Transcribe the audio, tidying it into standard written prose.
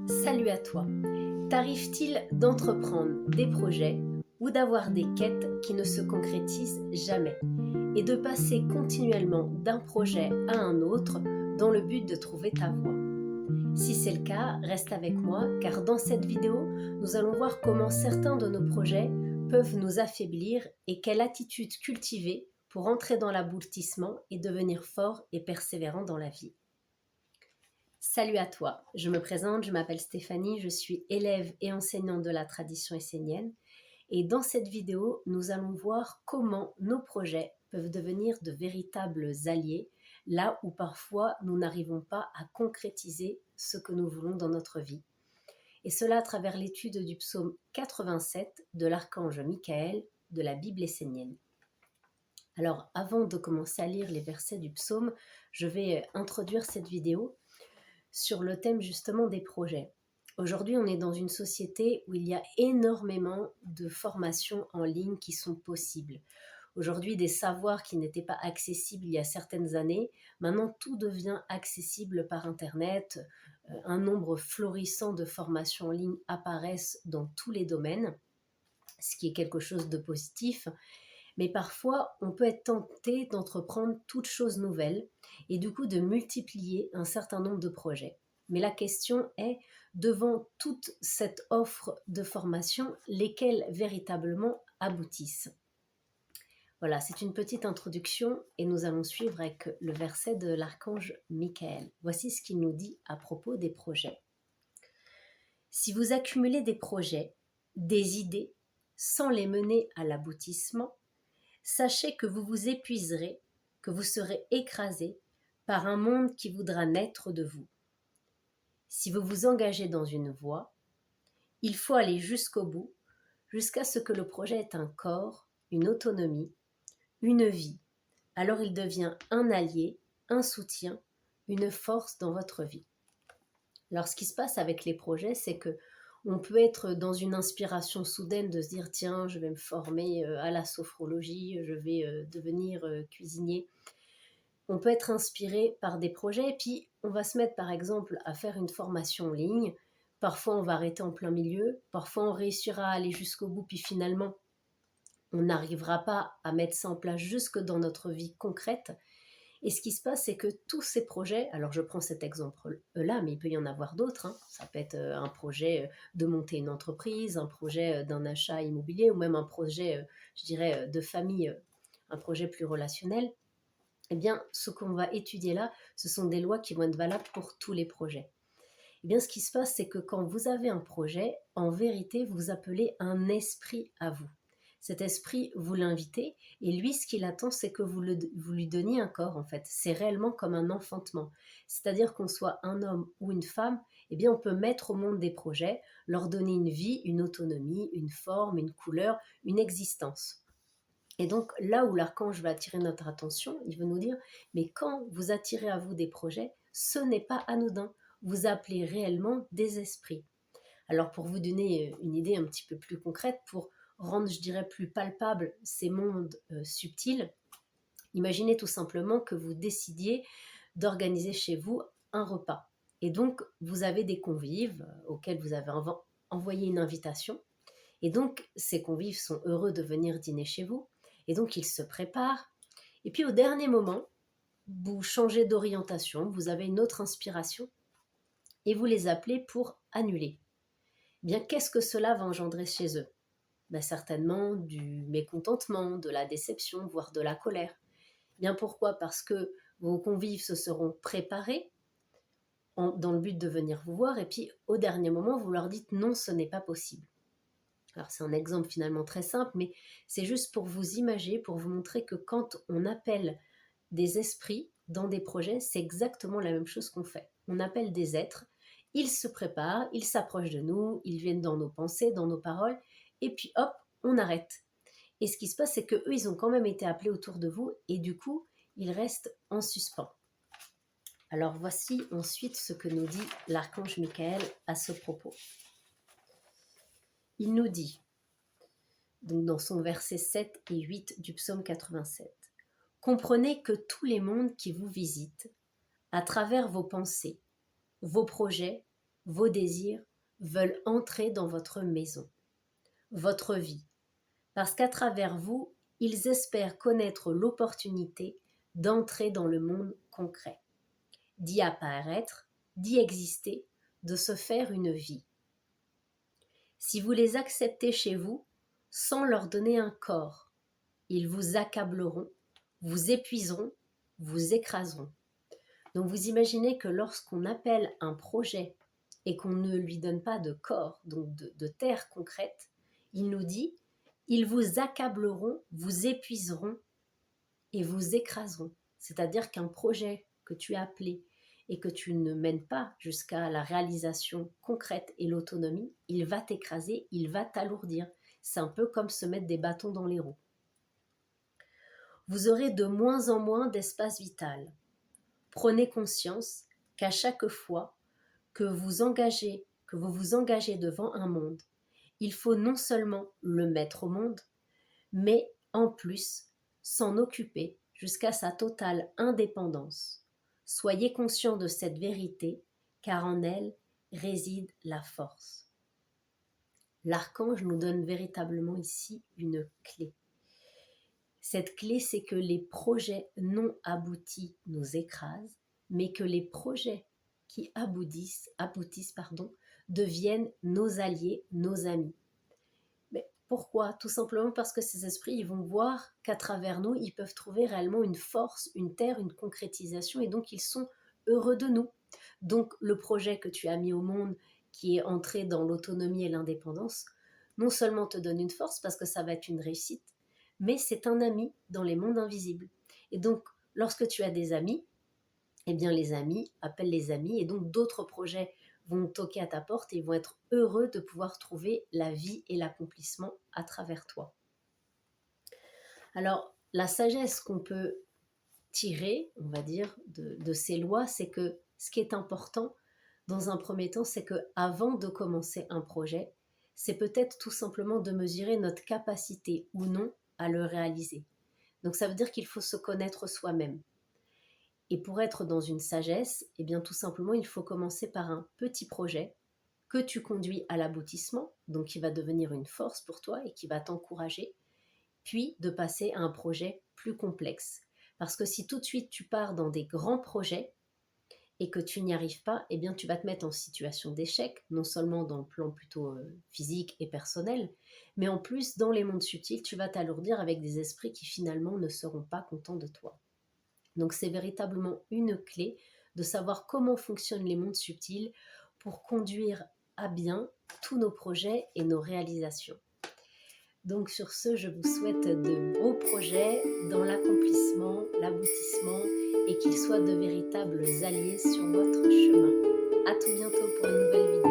Salut à toi. T'arrive-t-il d'entreprendre des projets ou d'avoir des quêtes qui ne se concrétisent jamais et de passer continuellement d'un projet à un autre dans le but de trouver ta voie? Si c'est le cas, reste avec moi car dans cette vidéo, nous allons voir comment certains de nos projets peuvent nous affaiblir et quelle attitude cultiver pour entrer dans l'aboutissement et devenir fort et persévérant dans la vie. Salut à toi, je me présente, je m'appelle Stéphanie, je suis élève et enseignante de la tradition essénienne et dans cette vidéo, nous allons voir comment nos projets peuvent devenir de véritables alliés là où parfois nous n'arrivons pas à concrétiser ce que nous voulons dans notre vie. Et cela à travers l'étude du psaume 87 de l'archange Michael de la Bible essénienne. Alors avant de commencer à lire les versets du psaume, je vais introduire cette vidéo sur le thème justement des projets. Aujourd'hui, on est dans une société où il y a énormément de formations en ligne qui sont possibles. Aujourd'hui, des savoirs qui n'étaient pas accessibles il y a certaines années, maintenant tout devient accessible par Internet. Un nombre florissant de formations en ligne apparaissent dans tous les domaines, ce qui est quelque chose de positif. Mais parfois, on peut être tenté d'entreprendre toutes choses nouvelles et du coup de multiplier un certain nombre de projets. Mais la question est, devant toute cette offre de formation, lesquelles véritablement aboutissent? Voilà, c'est une petite introduction et nous allons suivre avec le verset de l'archange Michael. Voici ce qu'il nous dit à propos des projets. Si vous accumulez des projets, des idées, sans les mener à l'aboutissement, sachez que vous vous épuiserez, que vous serez écrasé par un monde qui voudra naître de vous. Si vous vous engagez dans une voie, il faut aller jusqu'au bout, jusqu'à ce que le projet ait un corps, une autonomie, une vie. Alors il devient un allié, un soutien, une force dans votre vie. Alors ce qui se passe avec les projets, c'est que on peut être dans une inspiration soudaine de se dire tiens, je vais me former à la sophrologie, je vais devenir cuisinier. On peut être inspiré par des projets et puis on va se mettre par exemple à faire une formation en ligne. Parfois on va arrêter en plein milieu, parfois on réussira à aller jusqu'au bout puis finalement on n'arrivera pas à mettre ça en place jusque dans notre vie concrète. Et ce qui se passe, c'est que tous ces projets, alors je prends cet exemple-là, mais il peut y en avoir d'autres, hein. Ça peut être un projet de monter une entreprise, un projet d'un achat immobilier, ou même un projet, je dirais, de famille, un projet plus relationnel. Eh bien, ce qu'on va étudier là, ce sont des lois qui vont être valables pour tous les projets. Eh bien, ce qui se passe, c'est que quand vous avez un projet, en vérité, vous appelez un esprit à vous. Cet esprit, vous l'invitez, et lui, ce qu'il attend, c'est que vous lui donniez un corps, en fait. C'est réellement comme un enfantement. C'est-à-dire qu'on soit un homme ou une femme, eh bien, on peut mettre au monde des projets, leur donner une vie, une autonomie, une forme, une couleur, une existence. Et donc, là où l'archange va attirer notre attention, il veut nous dire, mais quand vous attirez à vous des projets, ce n'est pas anodin. Vous appelez réellement des esprits. Alors, pour vous donner une idée un petit peu plus concrète, pour rendre, je dirais, plus palpable ces mondes subtils, imaginez tout simplement que vous décidiez d'organiser chez vous un repas. Et donc, vous avez des convives auxquels vous avez envoyé une invitation. Et donc, ces convives sont heureux de venir dîner chez vous. Et donc, ils se préparent. Et puis, au dernier moment, vous changez d'orientation, vous avez une autre inspiration et vous les appelez pour annuler. Eh bien, qu'est-ce que cela va engendrer chez eux? Ben, certainement du mécontentement, de la déception, voire de la colère. Eh bien, pourquoi? Parce que vos convives se seront préparés dans le but de venir vous voir et puis, au dernier moment, vous leur dites non, ce n'est pas possible. Alors c'est un exemple finalement très simple, mais c'est juste pour vous imaginer, pour vous montrer que quand on appelle des esprits dans des projets, c'est exactement la même chose qu'on fait. On appelle des êtres, ils se préparent, ils s'approchent de nous, ils viennent dans nos pensées, dans nos paroles, et puis hop, on arrête. Et ce qui se passe, c'est qu'eux, ils ont quand même été appelés autour de vous, et du coup, ils restent en suspens. Alors voici ensuite ce que nous dit l'archange Michael à ce propos. Il nous dit, donc dans son verset 7 et 8 du psaume 87, « Comprenez que tous les mondes qui vous visitent, à travers vos pensées, vos projets, vos désirs veulent entrer dans votre maison, votre vie, parce qu'à travers vous, ils espèrent connaître l'opportunité d'entrer dans le monde concret, d'y apparaître, d'y exister, de se faire une vie. Si vous les acceptez chez vous, sans leur donner un corps, ils vous accableront, vous épuiseront, vous écraseront. Donc vous imaginez que lorsqu'on appelle un projet et qu'on ne lui donne pas de corps, donc de terre concrète, il nous dit, ils vous accableront, vous épuiseront et vous écraseront. C'est-à-dire qu'un projet que tu as appelé et que tu ne mènes pas jusqu'à la réalisation concrète et l'autonomie, il va t'écraser, il va t'alourdir. C'est un peu comme se mettre des bâtons dans les roues. Vous aurez de moins en moins d'espace vital. Prenez conscience qu'à chaque fois que vous vous engagez devant un monde, il faut non seulement le mettre au monde, mais en plus s'en occuper jusqu'à sa totale indépendance. Soyez conscient de cette vérité, car en elle réside la force. L'archange nous donne véritablement ici une clé. Cette clé, c'est que les projets non aboutis nous écrasent, mais que les projets qui aboutissent, deviennent nos alliés, nos amis. Mais pourquoi? Tout simplement parce que ces esprits, ils vont voir qu'à travers nous, ils peuvent trouver réellement une force, une terre, une concrétisation, et donc ils sont heureux de nous. Donc le projet que tu as mis au monde, qui est entré dans l'autonomie et l'indépendance, non seulement te donne une force parce que ça va être une réussite, mais c'est un ami dans les mondes invisibles. Et donc, lorsque tu as des amis, eh bien les amis appellent les amis, et donc d'autres projets vont toquer à ta porte et vont être heureux de pouvoir trouver la vie et l'accomplissement à travers toi. Alors, la sagesse qu'on peut tirer, on va dire, de ces lois, c'est que ce qui est important, dans un premier temps, c'est que avant de commencer un projet, c'est peut-être tout simplement de mesurer notre capacité ou non à le réaliser. Donc ça veut dire qu'il faut se connaître soi-même. Et pour être dans une sagesse, eh bien tout simplement, il faut commencer par un petit projet que tu conduis à l'aboutissement, donc qui va devenir une force pour toi et qui va t'encourager, puis de passer à un projet plus complexe. Parce que si tout de suite tu pars dans des grands projets et que tu n'y arrives pas, eh bien tu vas te mettre en situation d'échec, non seulement dans le plan plutôt physique et personnel, mais en plus dans les mondes subtils, tu vas t'alourdir avec des esprits qui finalement ne seront pas contents de toi. Donc c'est véritablement une clé de savoir comment fonctionnent les mondes subtils pour conduire à bien tous nos projets et nos réalisations. Donc sur ce, je vous souhaite de beaux projets dans l'accomplissement, l'aboutissement et qu'ils soient de véritables alliés sur votre chemin. À tout bientôt pour une nouvelle vidéo.